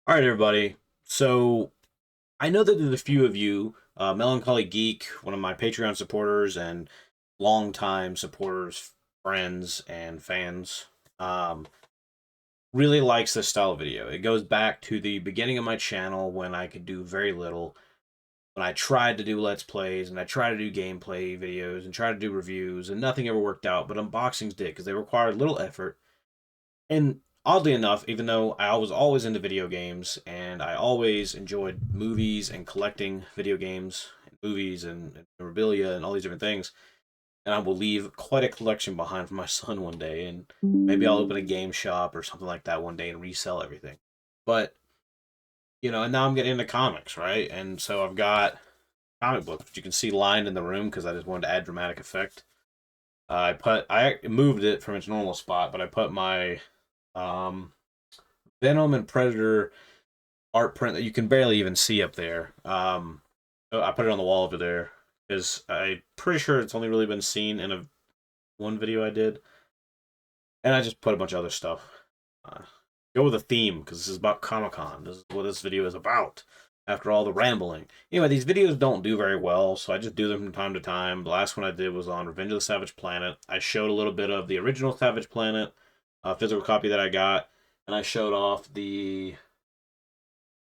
All right, everybody. So I know that there's a few of you, Melancholy Geek, one of my Patreon supporters and longtime supporters, friends, and fans, um, really likes this style of video. It goes back to the beginning of my channel when I could do very little, when I tried to do Let's Plays and I tried to do gameplay videos and tried to do reviews, and nothing ever worked out, but unboxings did because they required little effort. And oddly enough, even though I was always into video games and I always enjoyed movies and collecting video games and movies and memorabilia and all these different things, and I will leave quite a collection behind for my son one day, and maybe I'll open a game shop or something like that one day and resell everything. But and now I'm getting into comics, right? And so I've got comic books, which you can see lined in the room because I just wanted to add dramatic effect. I moved it from its normal spot, but I put my um, Venom and Predator art print that you can barely even see up there. I put it on the wall over there because I'm pretty sure it's only really been seen in a one video I did, and I just put a bunch of other stuff. Uh, Go with a theme because this is about Comic-Con. This is what this video is about. After all the rambling, anyway, these videos don't do very well, so I just do them from time to time. The last one I did was on Revenge of the Savage Planet. I showed a little bit of the original Savage Planet, physical copy that I got, and I showed off the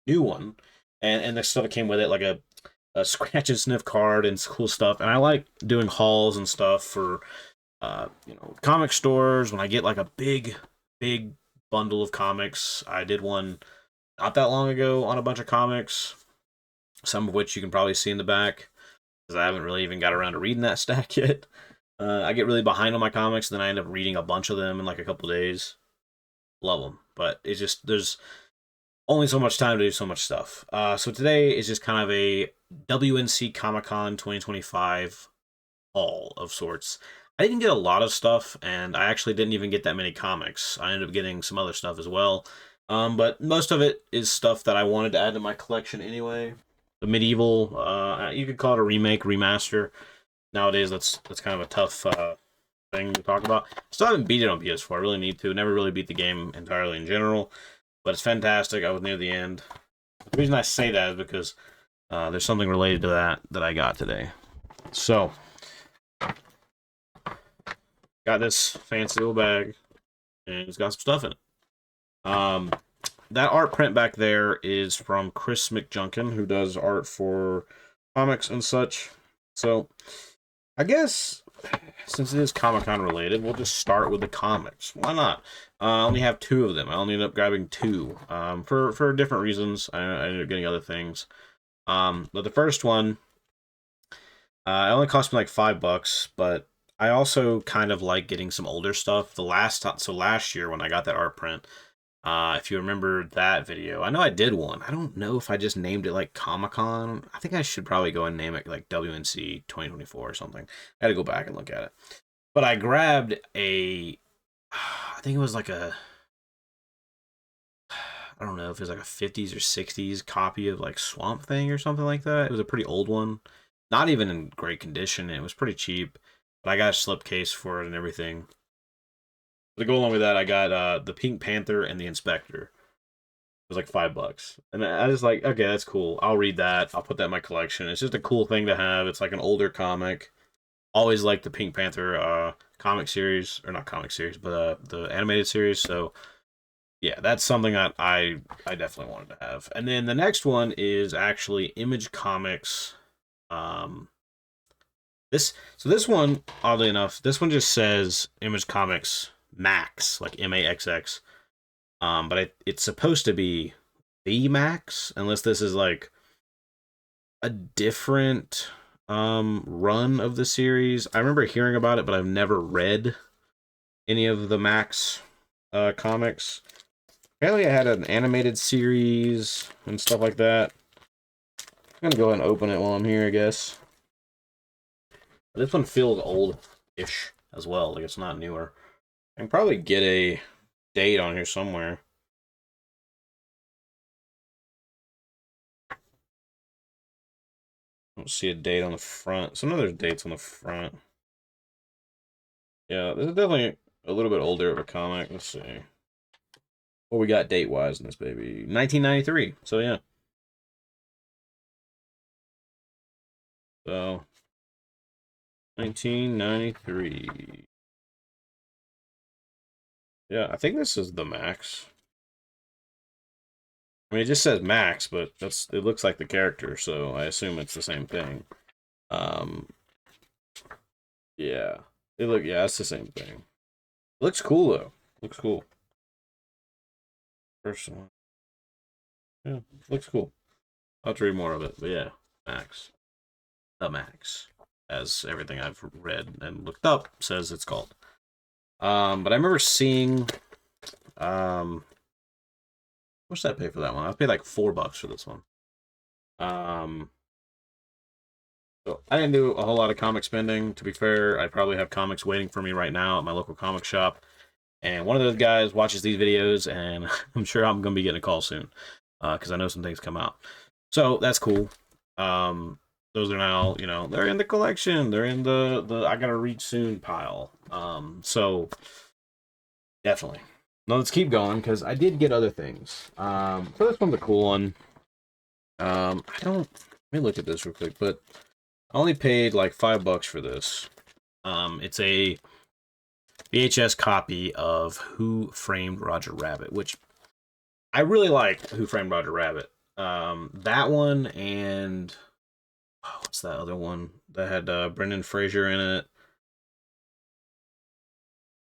new one, and the stuff that came with it, like a scratch and sniff card and cool stuff. And I like doing hauls and stuff for comic stores when I get like a big bundle of comics. I did one not that long ago on a bunch of comics, some of which you can probably see in the back because I haven't really even got around to reading that stack yet. I get really behind on my comics, then I end up reading a bunch of them in like a couple days. Love them, but it's just there's only so much time to do so much stuff. So today is just kind of a WNC Comic-Con 2025 haul of sorts. I didn't get a lot of stuff, and I actually didn't even get that many comics. I ended up getting some other stuff as well. But most of it is stuff that I wanted to add to my collection anyway. The medieval, you could call it a remake, remaster. Nowadays, that's kind of a tough thing to talk about. Still haven't beat it on PS4. I really need to. Never really beat the game entirely in general, but it's fantastic. I was near the end. The reason I say that is because there's something related to that I got today. So, got this fancy little bag, and it's got some stuff in it. That art print back there is from Chris McJunkin, who does art for comics and such. So, I guess since it is Comic-Con related, we'll just start with the comics. Why not? I only have two of them. I only ended up grabbing two for different reasons. I ended up getting other things. But the first one, it only cost me like $5, but I also kind of like getting some older stuff. Last year when I got that art print, if you remember that video, I know I did one. I don't know if I just named it like Comic-Con. I think I should probably go and name it like WNC 2024 or something. I had to go back and look at it. But I grabbed I think it was like I don't know if it was like a 50s or 60s copy of like Swamp Thing or something like that. It was a pretty old one. Not even in great condition. It was pretty cheap. But I got a slipcase for it and everything. To go along with that, I got the Pink Panther and the Inspector. It was like $5, and I just like, okay, that's cool. I'll read that. I'll put that in my collection. It's just a cool thing to have. It's like an older comic. Always liked the Pink Panther comic series, or not comic series, but the animated series. So yeah, that's something that I definitely wanted to have. And then the next one is actually Image Comics. Um, this one, oddly enough, this one just says Image Comics Max, like MAXX. But it's supposed to be the Max, unless this is like a different run of the series. I remember hearing about it, but I've never read any of the Max comics. Apparently, I had an animated series and stuff like that. I'm gonna go ahead and open it while I'm here, I guess. This one feels old-ish as well, like it's not newer. I can probably get a date on here somewhere. I don't see a date on the front. Some other dates on the front. Yeah, this is definitely a little bit older of a comic. Let's see. What we got date wise in this baby? 1993. So yeah. So 1993. Yeah, I think this is the max. I mean, it just says max, but it looks like the character, so I assume it's the same thing. Um, yeah, yeah, it's the same thing. Looks cool though. Looks cool. First one, yeah, looks cool. I'll have to read more of it, but yeah, max, the max, as everything I've read and looked up says it's called. But I remember seeing, what's that pay for that one? I paid like $4 for this one. So I didn't do a whole lot of comic spending. To be fair, I probably have comics waiting for me right now at my local comic shop. And one of those guys watches these videos, and I'm sure I'm going to be getting a call soon because I know some things come out. So that's cool. Those are now, they're in the collection. They're in the I gotta read soon pile. So definitely. Now let's keep going because I did get other things. So this one's a cool one. I don't. Let me look at this real quick, but I only paid like $5 for this. It's a VHS copy of Who Framed Roger Rabbit, which I really like. Who Framed Roger Rabbit? That one and what's that other one that had Brendan Fraser in it?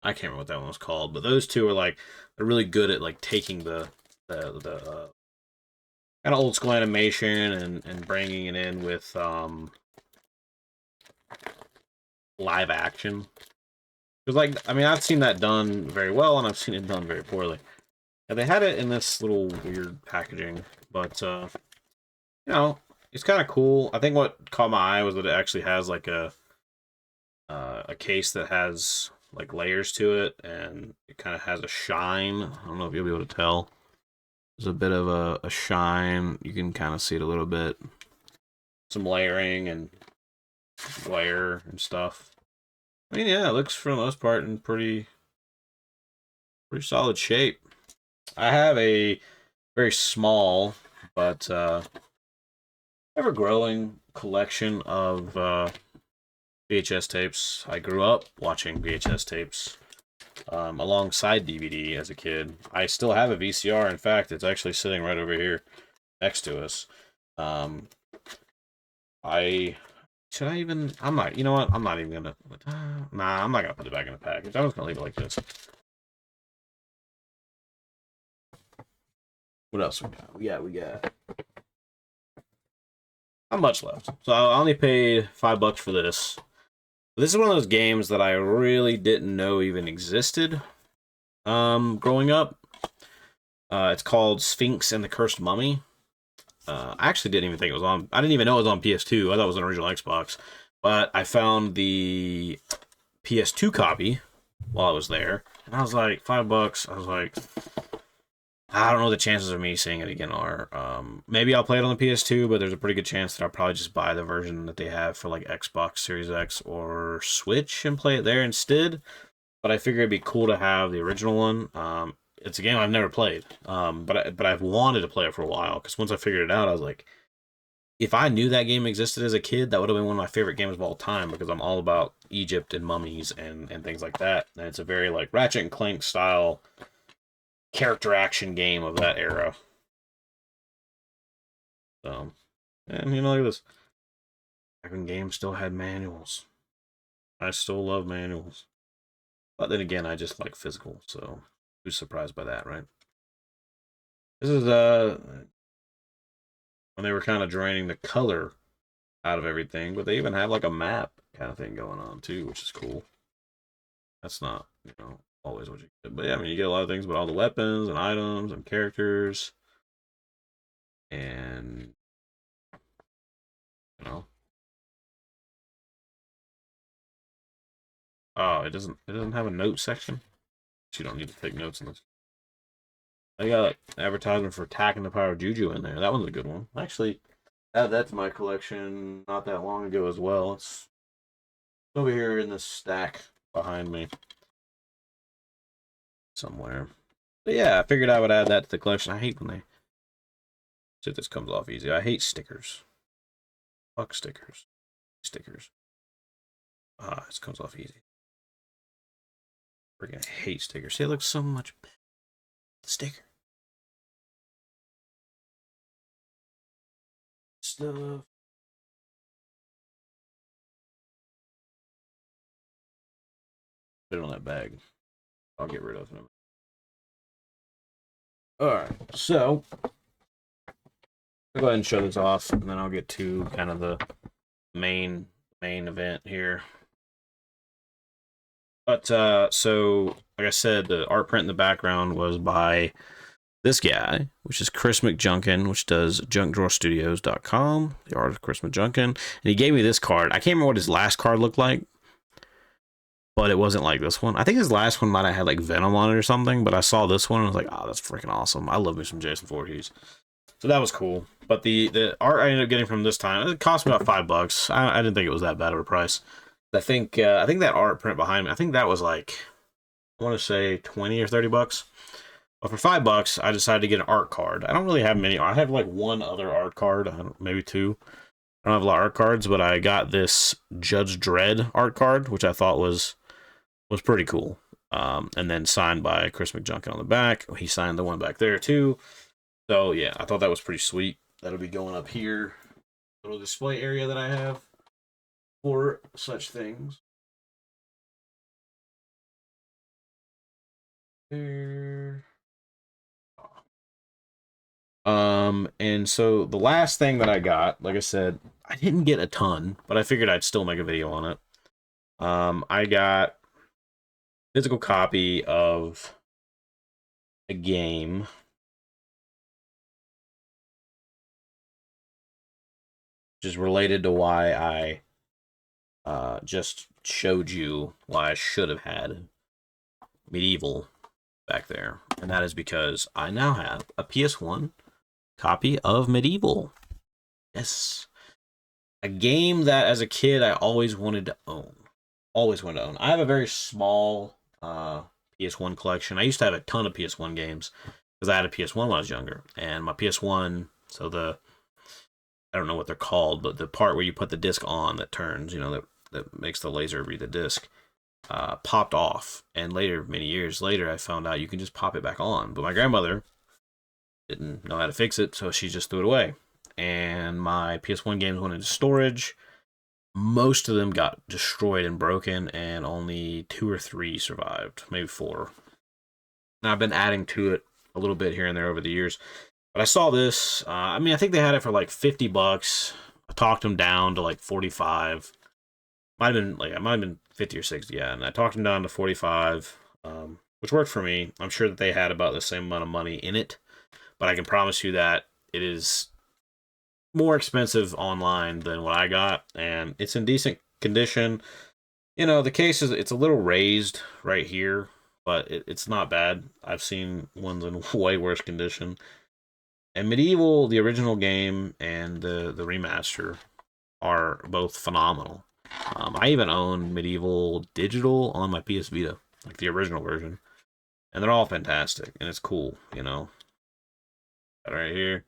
I can't remember what that one was called, but those two are like they're really good at like taking the kind of old school animation and bringing it in with live action. Because like I mean I've seen that done very well and I've seen it done very poorly. And they had it in this little weird packaging, but it's kind of cool. I think what caught my eye was that it actually has like a case that has like layers to it, and it kind of has a shine. I don't know if you'll be able to tell. There's a bit of a shine. You can kind of see it a little bit. Some layering and glare and stuff. I mean, yeah, it looks for the most part in pretty solid shape. I have a very small but ever growing collection of VHS tapes. I grew up watching VHS tapes alongside DVD as a kid. I still have a VCR. In fact, it's actually sitting right over here next to us. I should I even? I'm not. You know what? I'm not even gonna. Nah, I'm not gonna put it back in the package. I'm just gonna leave it like this. What else we got? We got. Not much left. So I only paid $5 for this. This is one of those games that I really didn't know even existed. Growing up, it's called Sphinx and the Cursed Mummy. I actually didn't even think it was on. I didn't even know it was on PS2. I thought it was an original Xbox, but I found the PS2 copy while I was there, and I was like, $5. I was like, I don't know the chances of me seeing it again are. Maybe I'll play it on the PS2, but there's a pretty good chance that I'll probably just buy the version that they have for like Xbox Series X or Switch and play it there instead. But I figure it'd be cool to have the original one. It's a game I've never played, but I've wanted to play it for a while because once I figured it out, I was like, if I knew that game existed as a kid, that would have been one of my favorite games of all time because I'm all about Egypt and mummies and things like that. And it's a very like Ratchet and Clank style character action game of that era. So, and look at this. Back when games still had manuals. I still love manuals. But then again, I just like physical, so who's surprised by that, right? This is when they were kind of draining the color out of everything, but they even have like a map kind of thing going on too, which is cool. That's not, always what you get. But yeah, I mean you get a lot of things about all the weapons and items and characters. And you know. Oh, it doesn't have a note section. So you don't need to take notes in this. I got advertisement for Attacking the Power of Juju in there. That one's a good one. Actually, add that to my collection not that long ago as well. It's over here in this stack behind me somewhere. But yeah, I figured I would add that to the collection. I hate when they... See if this comes off easy. I hate stickers. Fuck stickers. Stickers. This comes off easy. Freaking hate stickers. See, it looks so much better. The sticker. Stuff. Put it on that bag. I'll get rid of them. Alright, so I'll go ahead and show this off, and then I'll get to kind of the main event here. But so like I said, the art print in the background was by this guy, which is Chris McJunkin, which does junkdrawerstudios.com, the art of Chris McJunkin. And he gave me this card. I can't remember what his last card looked like, but it wasn't like this one. I think his last one might have had like Venom on it or something, but I saw this one and I was like, oh, that's freaking awesome. I love me some Jason Voorhees. So that was cool. But the art I ended up getting from this time, it cost me about $5. I didn't think it was that bad of a price. I think that art print behind me, I think that was like, I want to say 20 or 30 bucks. But for $5, I decided to get an art card. I don't really have many. I have like one other art card, maybe two. I don't have a lot of art cards, but I got this Judge Dredd art card, which I thought was pretty cool. And then signed by Chris McJunkin on the back. He signed the one back there too. So yeah, I thought that was pretty sweet. That'll be going up here. Little display area that I have for such things. There. And so the last thing that I got, like I said, I didn't get a ton, but I figured I'd still make a video on it. I got a physical copy of a game. Which is related to why I just showed you why I should have had Medieval back there. And that is because I now have a PS1 copy of Medieval. Yes. A game that as a kid I always wanted to own. Always wanted to own. I have a very small PS1 collection. I used to have a ton of PS1 games because I had a PS1 when I was younger. And my PS1, so I don't know what they're called, but the part where you put the disc on that turns, you know, that makes the laser read the disc, popped off. And later, many years later, I found out you can just pop it back on. But my grandmother didn't know how to fix it, so she just threw it away. And my PS1 games went into storage. Most of them got destroyed and broken, and only 2 or 3 survived, maybe 4. And I've been adding to it a little bit here and there over the years. But I saw this. I mean, I think they had it for like $50. I talked them down to like 45. Might have been 50 or 60, yeah. And I talked them down to 45, which worked for me. I'm sure that they had about the same amount of money in it, but I can promise you that it is more expensive online than what I got, and it's in decent condition. You know, the case it's a little raised right here, but it's not bad. I've seen ones in way worse condition. And Medieval, the original game, and the remaster are both phenomenal. I even own Medieval Digital on my PS Vita, like the original version. And they're all fantastic, and it's cool, you know. Right here.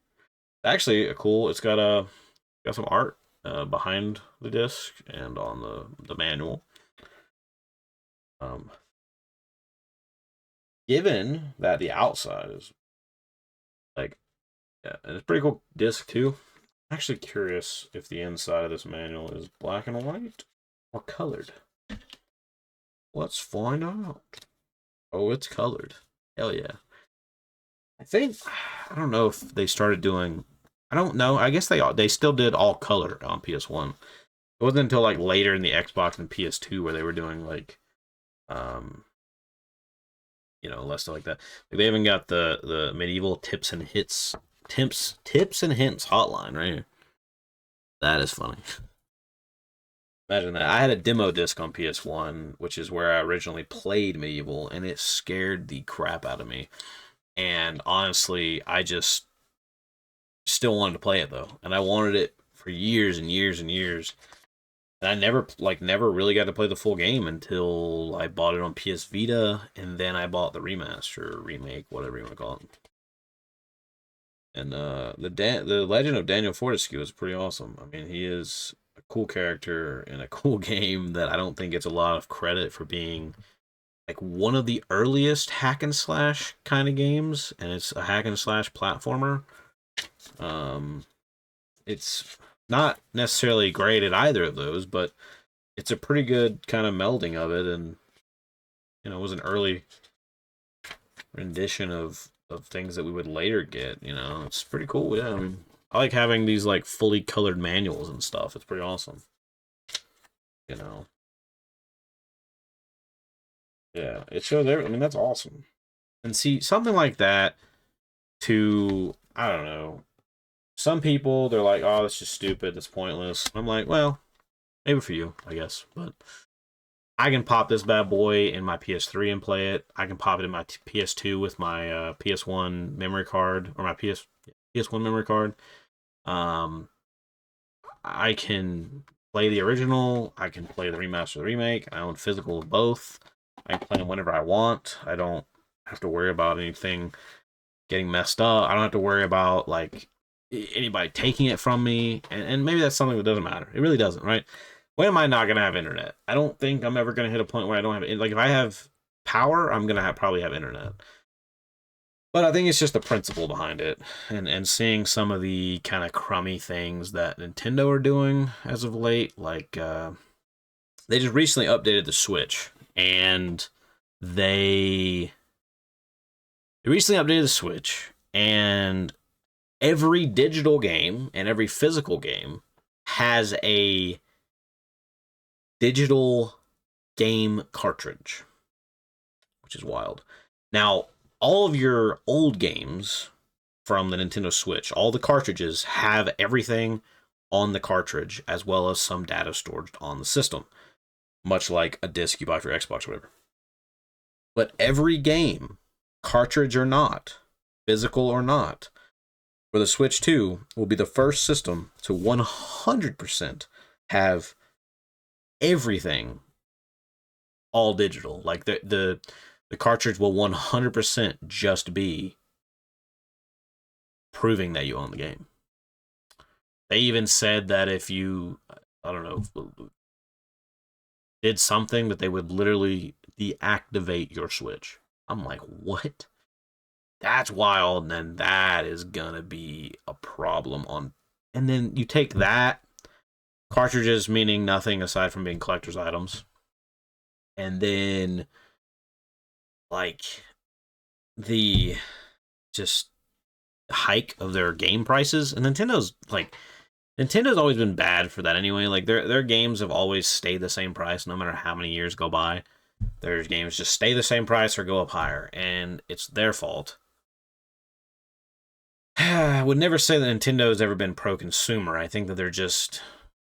Actually, cool. It's got some art behind the disc and on the manual. Given that the outside is like, yeah, and it's a pretty cool disc too. I'm actually curious if the inside of this manual is black and white or colored. Let's find out. Oh, it's colored. Hell yeah. I don't know if they started doing, I don't know. I guess they still did all color on PS1. It wasn't until like later in the Xbox and PS2 where they were doing like, you know, less stuff like that. Like they even got the Medieval tips and hints hotline right here. That is funny. Imagine that. I had a demo disc on PS1, which is where I originally played Medieval, and it scared the crap out of me. And honestly, I just still wanted to play it though, and I wanted it for years and years and years. And I never really got to play the full game until I bought it on PS Vita, and then I bought the remaster, remake, whatever you want to call it. And the Legend of Daniel Fortescue is pretty awesome. I mean, he is a cool character in a cool game that I don't think gets a lot of credit for being like one of the earliest hack and slash kind of games, and it's a hack and slash platformer. Um, it's not necessarily great at either of those, but it's a pretty good kind of melding of it, and it was an early rendition of things that we would later get. It's pretty cool. Yeah, I mean, I like having these like fully colored manuals and stuff. It's pretty awesome. You know. Yeah, it shows everything. I mean, that's awesome. And see, something like that to, I don't know, some people, they're like, oh, that's just stupid. That's pointless. I'm like, well, maybe for you, I guess. But I can pop this bad boy in my PS3 and play it. I can pop it in my PS2 with my PS1 memory card, or my PS1 memory card. I can play the original. I can play the remaster, the remake. I own physical of both. I can play them whenever I want. I don't have to worry about anything getting messed up. I don't have to worry about like anybody taking it from me. And maybe that's something that doesn't matter. It really doesn't, right? When am I not gonna have internet? I don't think I'm ever gonna hit a point where I don't have it. Like if I have power, I'm gonna probably have internet. But I think it's just the principle behind it, and seeing some of the kind of crummy things that Nintendo are doing as of late, like they just recently updated the Switch, and they recently updated the Switch, and every digital game and every physical game has a digital game cartridge, which is wild. Now, all of your old games from the Nintendo Switch, all the cartridges have everything on the cartridge, as well as some data stored on the system, much like a disc you buy for your Xbox or whatever. But every game, cartridge or not, physical or not, for the Switch 2 will be the first system to 100% have everything all digital. Like the cartridge will 100% just be proving that you own the game. They even said that if you, I don't know, did something, that they would literally deactivate your Switch. I'm like, what? That's wild, and then that is gonna be a problem on. And then you take that, cartridges meaning nothing aside from being collector's items, and then like the just hike of their game prices. And Nintendo's always been bad for that anyway. Like their games have always stayed the same price no matter how many years go by. Their games just stay the same price or go up higher, and it's their fault. I would never say that Nintendo's ever been pro-consumer. I think that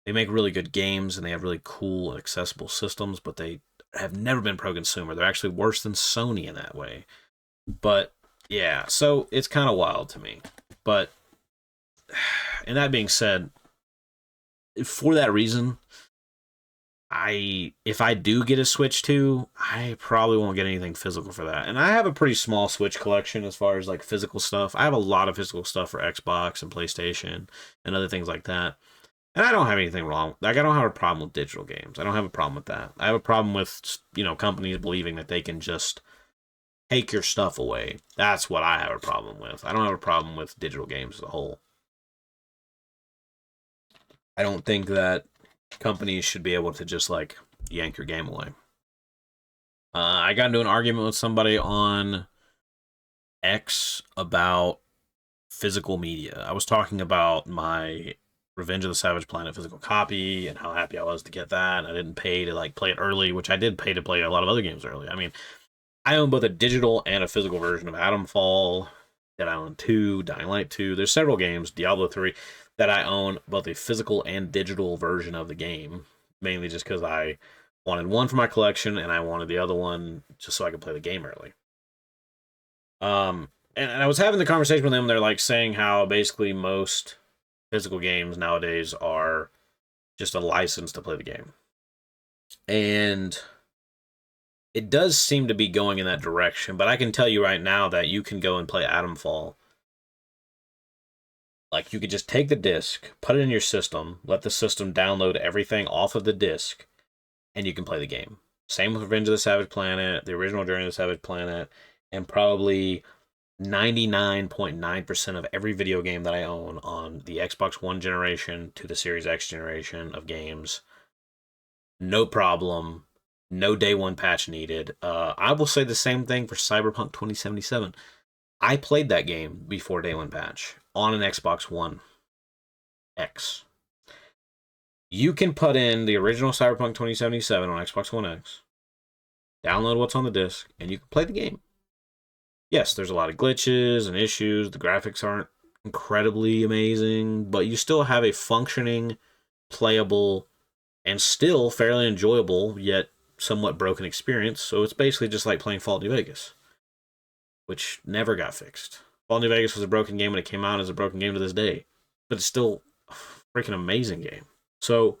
they make really good games and they have really cool and accessible systems, but they have never been pro-consumer. They're actually worse than Sony in that way. But yeah, so it's kind of wild to me. But and that being said, for that reason, if I do get a Switch 2, I probably won't get anything physical for that. And I have a pretty small Switch collection as far as like physical stuff. I have a lot of physical stuff for Xbox and PlayStation and other things like that. And I don't have anything wrong. Like I don't have a problem with digital games. I don't have a problem with that. I have a problem with, companies believing that they can just take your stuff away. That's what I have a problem with. I don't have a problem with digital games as a whole. I don't think that companies should be able to just like yank your game away. I got into an argument with somebody on X about physical media. I was talking about my Revenge of the Savage Planet physical copy and how happy I was to get that. I didn't pay to like play it early, which I did pay to play a lot of other games early. I mean, I own both a digital and a physical version of Atomfall, Dead Island 2, Dying Light 2. There's several games, Diablo 3, that I own both a physical and digital version of the game, mainly just because I wanted one for my collection and I wanted the other one just so I could play the game early. And I was having the conversation with them. They're like saying how basically most physical games nowadays are just a license to play the game. And it does seem to be going in that direction, but I can tell you right now that you can go and play Atomfall. Like, you could just take the disc, put it in your system, let the system download everything off of the disc, and you can play the game. Same with Revenge of the Savage Planet, the original Journey of the Savage Planet, and probably 99.9% of every video game that I own on the Xbox One generation to the Series X generation of games. No problem. No day one patch needed. I will say the same thing for Cyberpunk 2077. I played that game before day one patch on an Xbox One X. You can put in the original Cyberpunk 2077 on Xbox One X, download what's on the disc, and you can play the game. Yes, there's a lot of glitches and issues. The graphics aren't incredibly amazing, but you still have a functioning, playable, and still fairly enjoyable, yet somewhat broken experience. So it's basically just like playing Fallout New Vegas, which never got fixed. Fallout New Vegas was a broken game when it came out, as a broken game to this day, but it's still a freaking amazing game. So,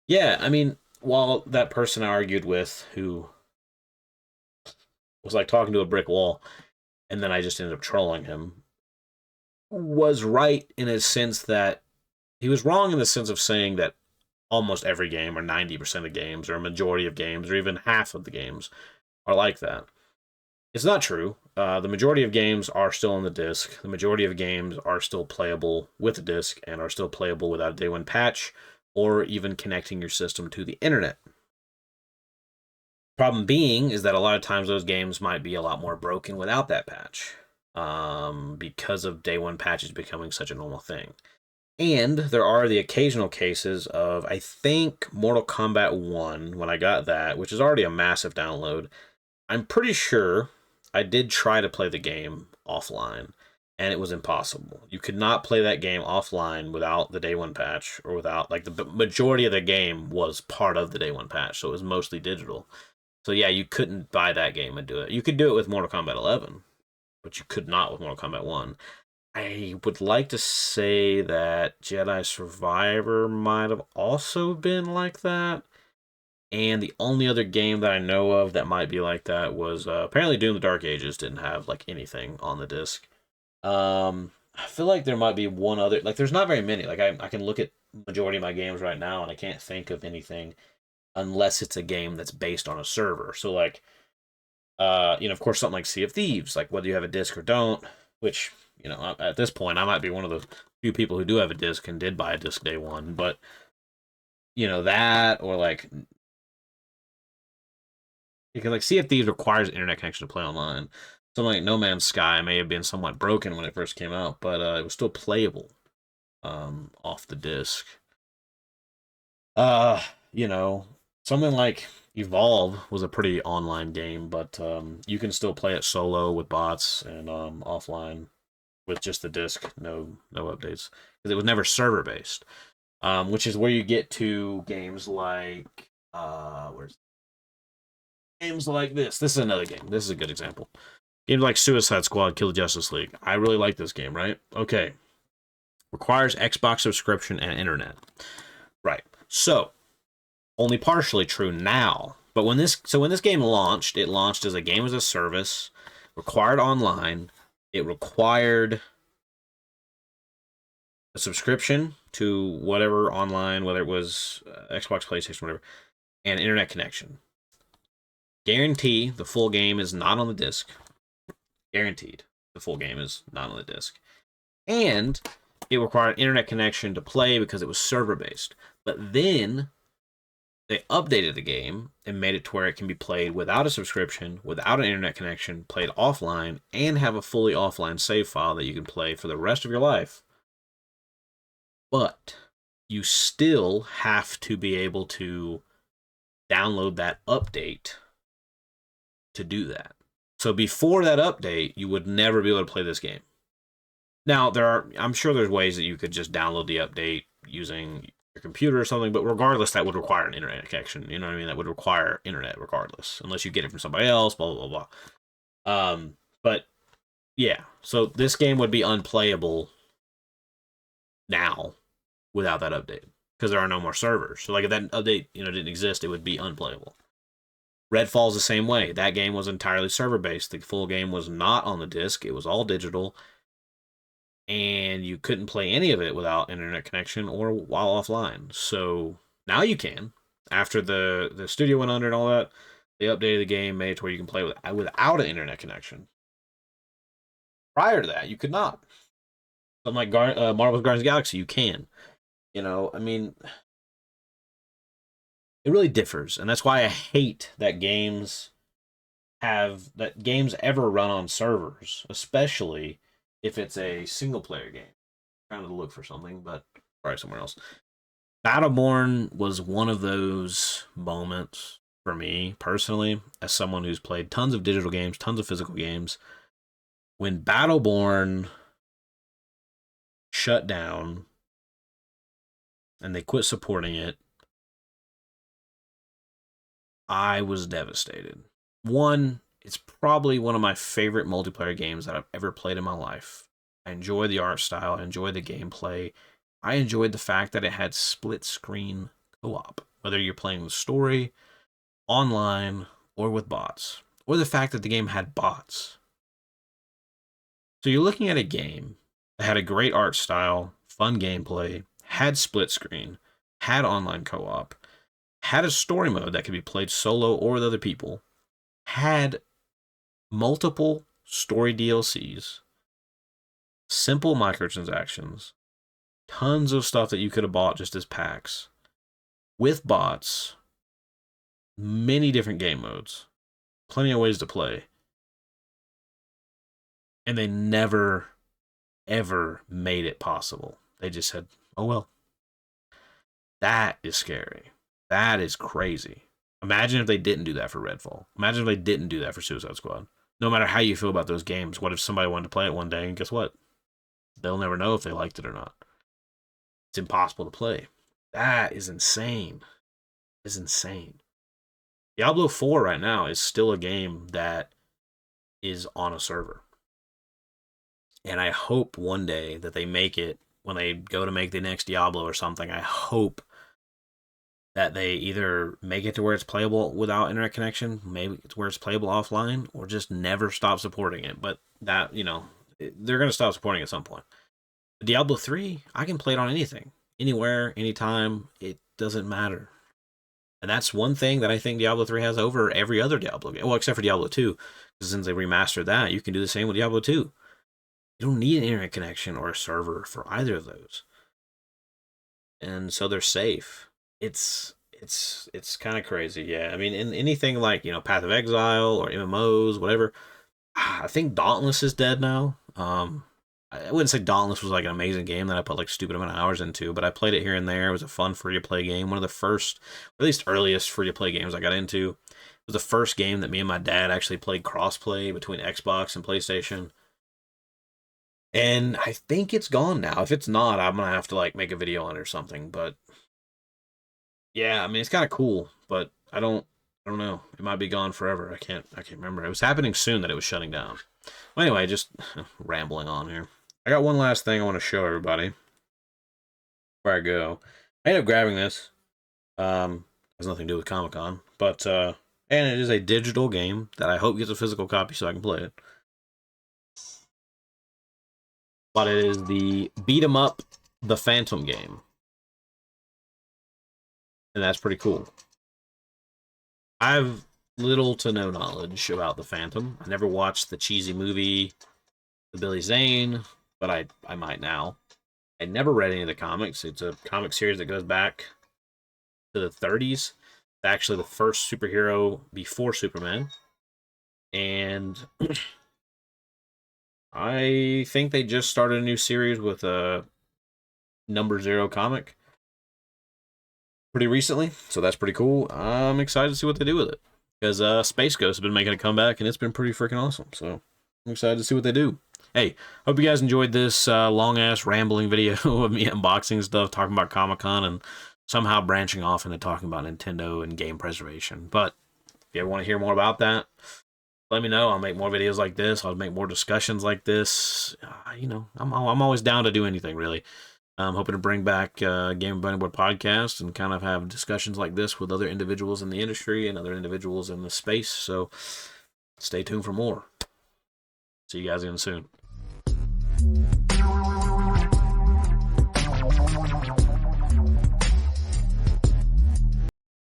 yeah, I mean, while that person I argued with, who was like talking to a brick wall, and then I just ended up trolling him, was right in a sense that he was wrong in the sense of saying that almost every game, or 90% of games, or a majority of games, or even half of the games are like that. It's not true. The majority of games are still on the disc. The majority of games are still playable with the disc and are still playable without a day one patch or even connecting your system to the internet. Problem being is that a lot of times those games might be a lot more broken without that patch, because of day one patches becoming such a normal thing. And there are the occasional cases of, I think, Mortal Kombat 1, when I got that, which is already a massive download, I'm pretty sure I did try to play the game offline, and it was impossible. You could not play that game offline without the day one patch, or without, like, the majority of the game was part of the day one patch, so it was mostly digital. So yeah, you couldn't buy that game and do it. You could do it with Mortal Kombat 11, but you could not with Mortal Kombat 1. I would like to say that Jedi Survivor might have also been like that. And the only other game that I know of that might be like that was apparently Doom: The Dark Ages didn't have like anything on the disc. I feel like there might be one other. Like, there's not very many. Like, I can look at majority of my games right now, and I can't think of anything unless it's a game that's based on a server. So like, of course, something like Sea of Thieves, like whether you have a disc or don't, which, at this point, I might be one of the few people who do have a disc and did buy a disc day one, but, that, or like, because like Sea of Thieves requires internet connection to play online. Something like No Man's Sky may have been somewhat broken when it first came out, but it was still playable off the disc. Something like Evolve was a pretty online game, but you can still play it solo with bots and offline with just the disc, no updates, because it was never server based. Which is where you get to games like games like this. This is another game. This is a good example. Games like Suicide Squad, Kill the Justice League. I really like this game, right? Okay. Requires Xbox subscription and internet. Right. So, only partially true now. But when this game launched, it launched as a game as a service, required online. It required a subscription to whatever online, whether it was Xbox, PlayStation, whatever, and internet connection. Guarantee the full game is not on the disc. Guaranteed the full game is not on the disc. And it required internet connection to play because it was server-based. But then they updated the game and made it to where it can be played without a subscription, without an internet connection, played offline, and have a fully offline save file that you can play for the rest of your life. But you still have to be able to download that update to do that. So before that update, you would never be able to play this game. Now, I'm sure there's ways that you could just download the update using your computer or something, but regardless, that would require an internet connection. You know what I mean? That would require internet regardless, unless you get it from somebody else, blah, blah, blah, blah. But yeah, so this game would be unplayable now without that update. because there are no more servers. So like if that update didn't exist, it would be unplayable. Redfall's the same way. That game was entirely server based. The full game was not on the disc. It was all digital, and you couldn't play any of it without internet connection or while offline. So now you can. After the studio went under and all that, they updated the game, made it to where you can play without an internet connection. Prior to that, you could not. Unlike Marvel's Guardians of the Galaxy, you can. I mean, it really differs, and that's why I hate that games ever run on servers, especially if it's a single player game. I'm trying to look for something, but probably somewhere else. Battleborn was one of those moments for me personally, as someone who's played tons of digital games, tons of physical games. When Battleborn shut down and they quit supporting it, I was devastated. One, it's probably one of my favorite multiplayer games that I've ever played in my life. I enjoy the art style, I enjoy the gameplay. I enjoyed the fact that it had split screen co-op, whether you're playing the story, online, or with bots, or the fact that the game had bots. So you're looking at a game that had a great art style, fun gameplay, had split screen, had online co-op, had a story mode that could be played solo or with other people, had multiple story DLCs, simple microtransactions, tons of stuff that you could have bought just as packs, with bots, many different game modes, plenty of ways to play. And they never, ever made it possible. They just said, oh well. That is scary. That is crazy. Imagine if they didn't do that for Redfall. Imagine if they didn't do that for Suicide Squad. No matter how you feel about those games, what if somebody wanted to play it one day and guess what? They'll never know if they liked it or not. It's impossible to play. That is insane. It's insane. Diablo 4 right now is still a game that is on a server. And I hope one day that they make it, when they go to make the next Diablo or something, I hope that they either make it to where it's playable without internet connection, maybe it's where it's playable offline, or just never stop supporting it. But that, they're going to stop supporting it at some point. Diablo 3, I can play it on anything, anywhere, anytime. It doesn't matter. And that's one thing that I think Diablo 3 has over every other Diablo game. Well, except for Diablo 2, because since they remastered that, you can do the same with Diablo 2. You don't need an internet connection or a server for either of those. And so they're safe. It's kind of crazy, yeah. I mean, in anything like, Path of Exile or MMOs, whatever, I think Dauntless is dead now. I wouldn't say Dauntless was like an amazing game that I put like stupid amount of hours into, but I played it here and there. It was a fun free-to-play game. One of the first, or at least earliest free-to-play games I got into. It was the first game that me and my dad actually played cross-play between Xbox and PlayStation. And I think it's gone now. If it's not, I'm gonna have to like make a video on it or something. But yeah, I mean it's kind of cool, but I don't know. It might be gone forever. I can't remember. It was happening soon that it was shutting down. Well, anyway, just rambling on here. I got one last thing I want to show everybody before I go. I ended up grabbing this. Has nothing to do with Comic-Con, but and it is a digital game that I hope gets a physical copy so I can play it. But it is the Beat 'em Up The Phantom game. And that's pretty cool. I have little to no knowledge about the Phantom. I never watched the cheesy movie, The Billy Zane, but I might now. I never read any of the comics. It's a comic series that goes back to the 30s. It's actually the first superhero before Superman. And I think they just started a new series with a number 0 comic pretty recently, so that's pretty cool. I'm excited to see what they do with it, because Space Ghost has been making a comeback, and it's been pretty freaking awesome, so I'm excited to see what they do. Hey, hope you guys enjoyed this long-ass rambling video of me unboxing stuff, talking about Comic-Con, and somehow branching off into talking about Nintendo and game preservation. But if you ever want to hear more about that, let me know. I'll make more videos like this. I'll make more discussions like this. I'm always down to do anything, really. I'm hoping to bring back Game of Bunny Board podcast and kind of have discussions like this with other individuals in the industry and other individuals in the space. So stay tuned for more. See you guys again soon.